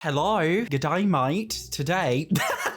Hello, good day mate. Today,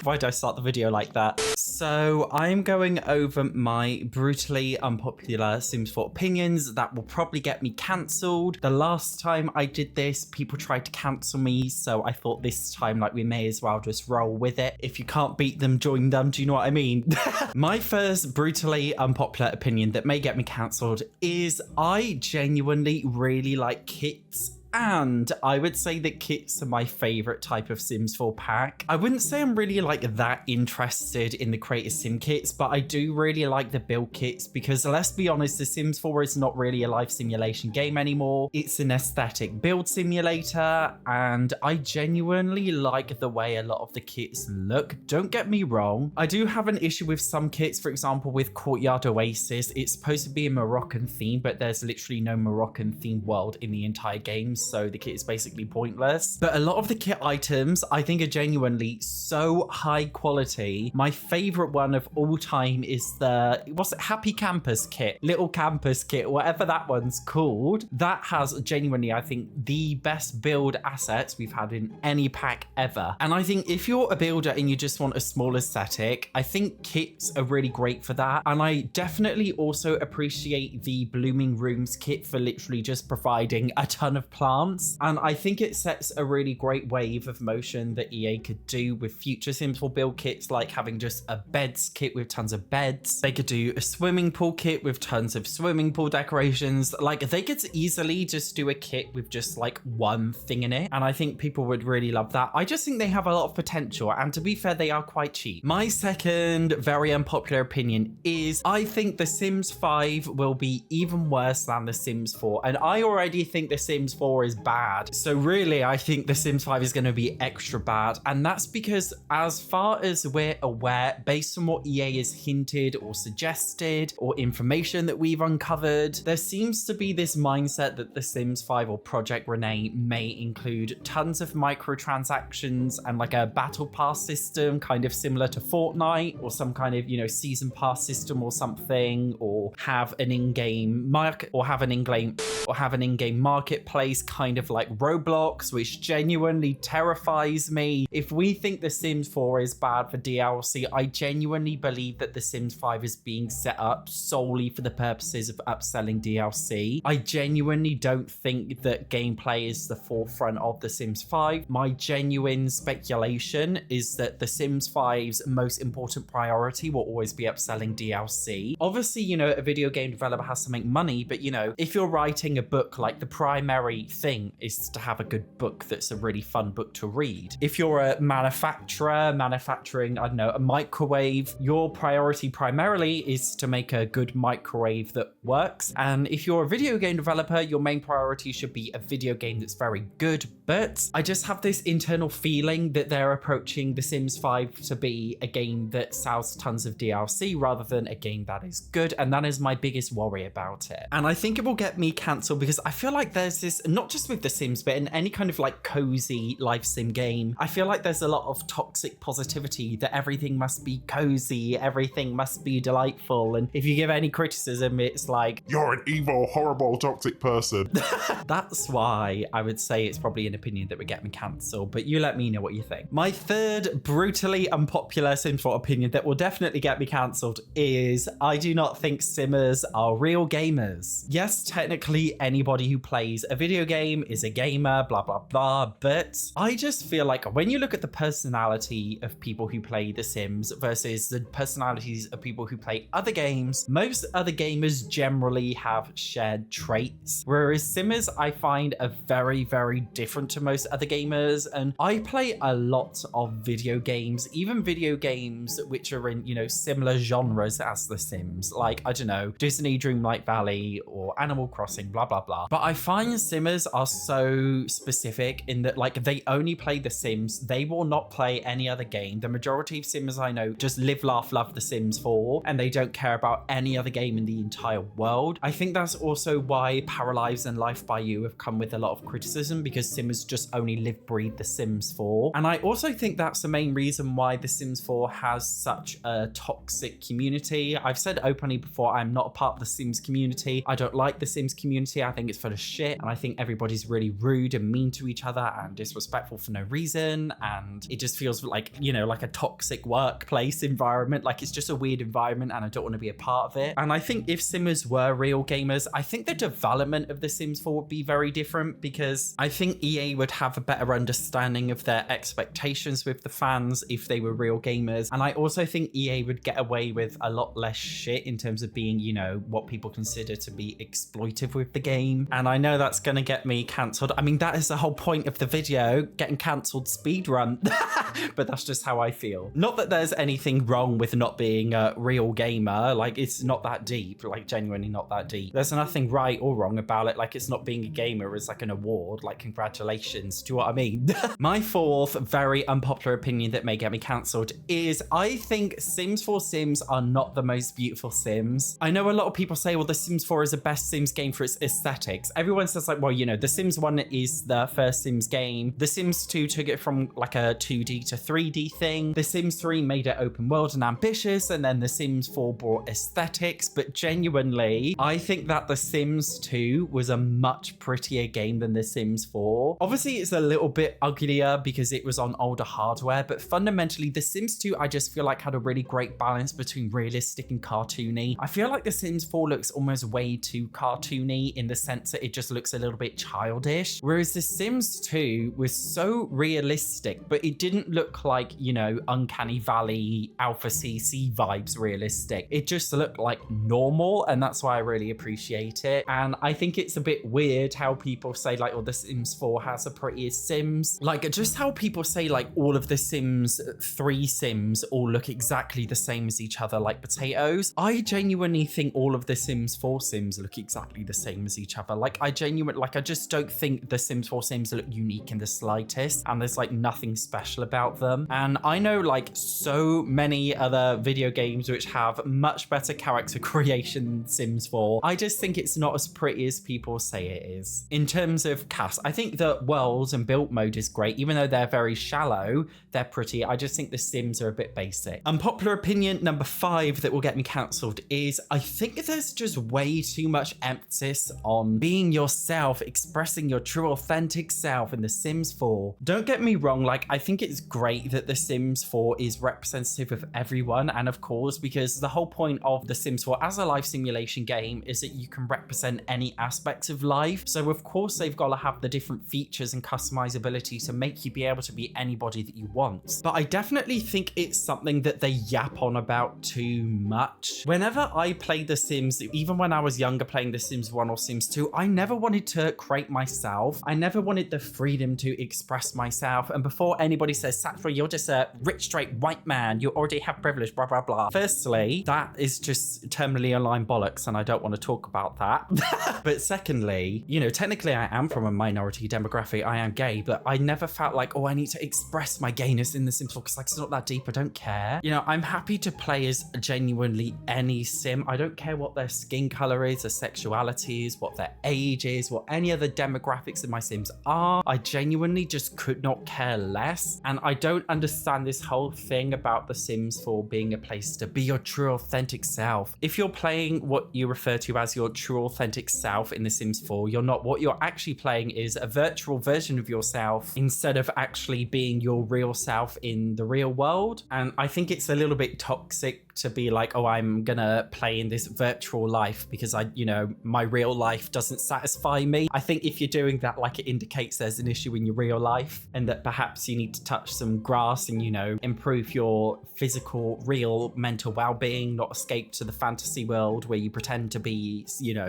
why did I start the video like that? So I'm going over my brutally unpopular Sims 4 opinions that will probably get me cancelled. The last time I did this, people tried to cancel me, so I thought this time we may as well just roll with it. If you can't beat them, join them, do you know what I mean? My first brutally unpopular opinion that may get me cancelled is I genuinely really like kits. And I would say that kits are my favorite type of Sims 4 pack. I wouldn't say I'm really that interested in the creator sim kits, but I do really like the build kits because let's be honest, the Sims 4 is not really a life simulation game anymore. It's an aesthetic build simulator, and I genuinely like the way a lot of the kits look. Don't get me wrong, I do have an issue with some kits. For example, with Courtyard Oasis, it's supposed to be a Moroccan theme, but there's literally no Moroccan themed world in the entire game, so the kit is basically pointless. But a lot of the kit items I think are genuinely so high quality. My favorite one of all time is the, what's it, Happy Campus kit, Little Campus kit, whatever that one's called. That has genuinely, I think, the best build assets we've had in any pack ever. And I think if you're a builder and you just want a small aesthetic, I think kits are really great for that. And I definitely also appreciate the Blooming Rooms kit for literally just providing a ton of plants. And I think it sets a really great wave of motion that EA could do with future Sims 4 build kits, like having just a beds kit with tons of beds. They could do a swimming pool kit with tons of swimming pool decorations. They could easily just do a kit with just one thing in it. And I think people would really love that. I just think they have a lot of potential. And to be fair, they are quite cheap. My second very unpopular opinion is I think The Sims 5 will be even worse than The Sims 4. And I already think The Sims 4 is bad. So really, I think The Sims 5 is going to be extra bad. And that's because as far as we're aware, based on what EA has hinted or suggested or information that we've uncovered, there seems to be this mindset that The Sims 5 or Project Renee may include tons of microtransactions and a battle pass system, kind of similar to Fortnite, or some kind of, season pass system or something, or have an in-game market, or have an in-game marketplace kind of like Roblox, which genuinely terrifies me. If we think The Sims 4 is bad for DLC, I genuinely believe that The Sims 5 is being set up solely for the purposes of upselling DLC. I genuinely don't think that gameplay is the forefront of The Sims 5. My genuine speculation is that The Sims 5's most important priority will always be upselling DLC. Obviously, a video game developer has to make money, but if you're writing a book, the primary thing is to have a good book that's a really fun book to read. If you're a manufacturer manufacturing, I don't know, a microwave, your priority primarily is to make a good microwave that works. And if you're a video game developer, your main priority should be a video game that's very good. But I just have this internal feeling that they're approaching The Sims 5 to be a game that sells tons of DLC rather than a game that is good. And that is my biggest worry about it. And I think it will get me cancelled because I feel like there's this, not just with The Sims, but in any kind of cozy life sim game, I feel like there's a lot of toxic positivity that everything must be cozy, everything must be delightful. And if you give any criticism, it's you're an evil, horrible, toxic person. That's why I would say it's probably an opinion that would get me cancelled, but you let me know what you think. My third brutally unpopular Sims 4 opinion that will definitely get me cancelled is I do not think Simmers are real gamers. Yes, technically anybody who plays a video game is a gamer, blah, blah, blah, but I just feel when you look at the personality of people who play The Sims versus the personalities of people who play other games, most other gamers generally have shared traits, whereas Simmers I find are very, very different to most other gamers. And I play a lot of video games, even video games which are in, similar genres as The Sims, I don't know, Disney Dreamlight Valley or Animal Crossing, blah, blah, blah. But I find Simmers are so specific in that they only play The Sims. They will not play any other game. The majority of Simmers I know just live, laugh, love The Sims 4, and they don't care about any other game in the entire world. I think that's also why Paralives and Life by You have come with a lot of criticism, because Simmers just only live, breathe The Sims 4. And I also think that's the main reason why The Sims 4 has such a toxic community. I've said openly before, I'm not a part of The Sims community. I don't like The Sims community. I think it's full of shit, and I think everyone everybody's really rude and mean to each other and disrespectful for no reason. And it just feels like, like a toxic workplace environment. Like it's just a weird environment and I don't want to be a part of it. And I think if Simmers were real gamers, I think the development of The Sims 4 would be very different, because I think EA would have a better understanding of their expectations with the fans if they were real gamers. And I also think EA would get away with a lot less shit in terms of being, what people consider to be exploitive with the game. And I know that's going to get me cancelled. I mean, that is the whole point of the video, getting cancelled speedrun. But that's just how I feel. Not that there's anything wrong with not being a real gamer. Like, it's not that deep, like genuinely not that deep. There's nothing right or wrong about it. Like, it's not being a gamer is like an award, like congratulations. Do you know what I mean? My fourth very unpopular opinion that may get me cancelled is I think Sims 4 Sims are not the most beautiful Sims. I know a lot of people say, well, The Sims 4 is the best Sims game for its aesthetics. Everyone says like, well, The Sims 1 is the first Sims game. The Sims 2 took it from like a 2D to 3D thing. The Sims 3 made it open world and ambitious, and then The Sims 4 brought aesthetics. But genuinely, I think that The Sims 2 was a much prettier game than The Sims 4. Obviously, it's a little bit uglier because it was on older hardware, but fundamentally, The Sims 2, I just feel like had a really great balance between realistic and cartoony. I feel like The Sims 4 looks almost way too cartoony in the sense that it just looks a little bit childish, whereas The Sims 2 was so realistic, but it didn't look like, Uncanny Valley Alpha CC vibes realistic. It just looked like normal, and that's why I really appreciate it. And I think it's a bit weird how people say like, oh, The Sims 4 has the prettiest Sims. Like, just how people say like all of the Sims 3 Sims all look exactly the same as each other like potatoes. I genuinely think all of the Sims 4 Sims look exactly the same as each other. Like, I just don't think the Sims 4 Sims look unique in the slightest, and there's like nothing special about them. And I know like so many other video games which have much better character creation than Sims 4. I just think it's not as pretty as people say it is. In terms of cast, I think the worlds and build mode is great. Even though they're very shallow, they're pretty. I just think the Sims are a bit basic. Unpopular opinion number 5 that will get me cancelled is I think there's just way too much emphasis on being yourself, expressing your true authentic self in The Sims 4. Don't get me wrong, like I think it's great that The Sims 4 is representative of everyone, and of course, because the whole point of The Sims 4 as a life simulation game is that you can represent any aspects of life. So of course they've got to have the different features and customizability to make you be able to be anybody that you want. But I definitely think it's something that they yap on about too much. Whenever I play The Sims, even when I was younger playing The Sims 1 or Sims 2, I never wanted to create myself. I never wanted the freedom to express myself. And before anybody says, Satchel, you're just a rich straight white man, you already have privilege, blah, blah, blah. Firstly, that is just terminally aligned bollocks, and I don't want to talk about that. But secondly, technically I am from a minority demographic, I am gay, but I never felt like, oh, I need to express my gayness in The Sims 4 because like it's not that deep, I don't care. I'm happy to play as genuinely any sim. I don't care what their skin color is, their sexuality is, what their age is, what any other demographics of my Sims are. I genuinely just could not care less. And I don't understand this whole thing about The Sims 4 being a place to be your true authentic self. If you're playing what you refer to as your true authentic self in The Sims 4, you're not. What you're actually playing is a virtual version of yourself instead of actually being your real self in the real world. And I think it's a little bit toxic to be like, oh, I'm gonna play in this virtual life because my real life doesn't satisfy me. I think if you're doing that, like, it indicates there's an issue in your real life and that perhaps you need to touch some grass and, improve your physical, real mental well-being, not escape to the fantasy world where you pretend to be,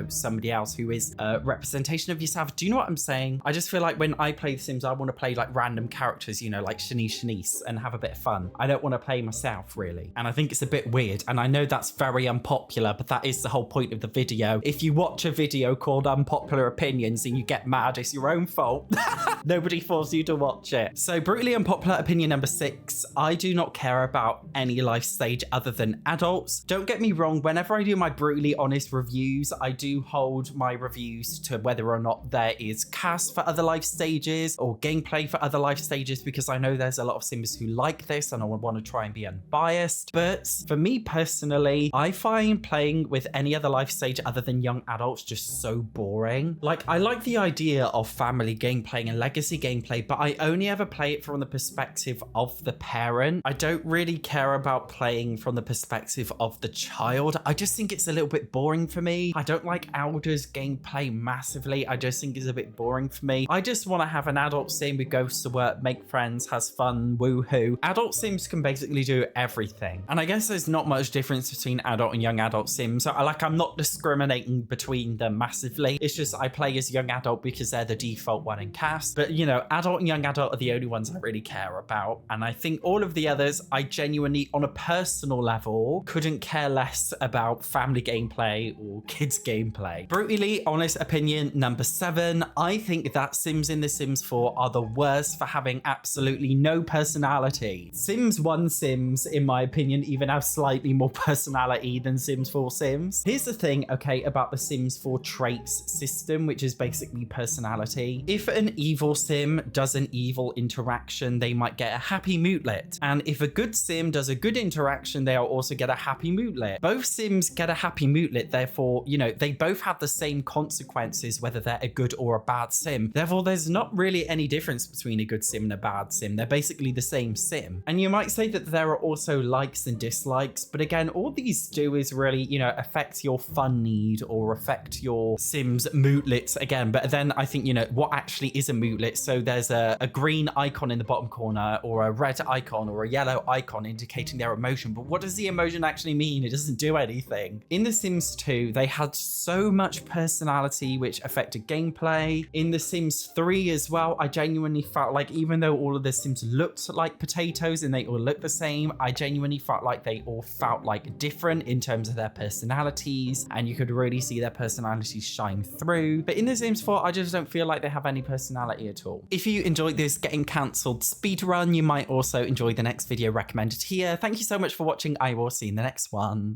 somebody else who is a representation of yourself. Do you know what I'm saying? I just feel like when I play The Sims, I want to play like random characters, like Shanice and have a bit of fun. I don't want to play myself really. And I think it's a bit weird. And I know that's very unpopular, but that is the whole point of the video. If you watch a video called Unpopular Opinions and you get mad, it's your own fault. Nobody forced you to watch it. So brutally unpopular opinion number 6, I do not care about any life stage other than adults. Don't get me wrong, whenever I do my brutally honest reviews, I do hold my reviews to whether or not there is cast for other life stages or gameplay for other life stages, because I know there's a lot of Sims who like this and I want to try and be unbiased. But for me personally, I find playing with any other life stage other than young adults just so boring. Like, I like like the idea of family gameplay and legacy gameplay, but I only ever play it from the perspective of the parent. I don't really care about playing from the perspective of the child. I just think it's a little bit boring for me. I don't like Elder's gameplay massively. I just think it's a bit boring for me. I just want to have an adult sim who goes to work, make friends, has fun, woohoo. Adult sims can basically do everything. And I guess there's not much difference between adult and young adult sims. So I'm not discriminating between them massively. It's just I play as young adult because they're the default one in cast. But you know, adult and young adult are the only ones I really care about. And I think all of the others, I genuinely, on a personal level, couldn't care less about family gameplay or kids gameplay. Brutally honest opinion number 7, I think that Sims in The Sims 4 are the worst for having absolutely no personality. Sims 1 Sims, in my opinion, even have slightly more personality than Sims 4 Sims. Here's the thing, okay, about the Sims 4 traits system, which is basically personality. If an evil sim does an evil interaction, they might get a happy moodlet. And if a good sim does a good interaction, they'll also get a happy moodlet. Both sims get a happy moodlet, therefore, you know, they both have the same consequences, whether they're a good or a bad sim. Therefore, there's not really any difference between a good sim and a bad sim. They're basically the same sim. And you might say that there are also likes and dislikes, but again, all these do is really, you know, affect your fun need or affect your sim's moodlets again. But then I think, you know, what actually is a moodlet? So there's a green icon in the bottom corner or a red icon or a yellow icon indicating their emotion. But what does the emotion actually mean? It doesn't do anything. In The Sims 2, they had so much personality which affected gameplay. In The Sims 3 as well, I genuinely felt like even though all of the Sims looked like potatoes and they all looked the same, I genuinely felt like they all felt like different in terms of their personalities, and you could really see their personalities shine through. But in The Sims 4, I just don't feel like they have any personality at all. If you enjoyed this getting cancelled speedrun, you might also enjoy the next video recommended here. Thank you so much for watching. I will see you in the next one.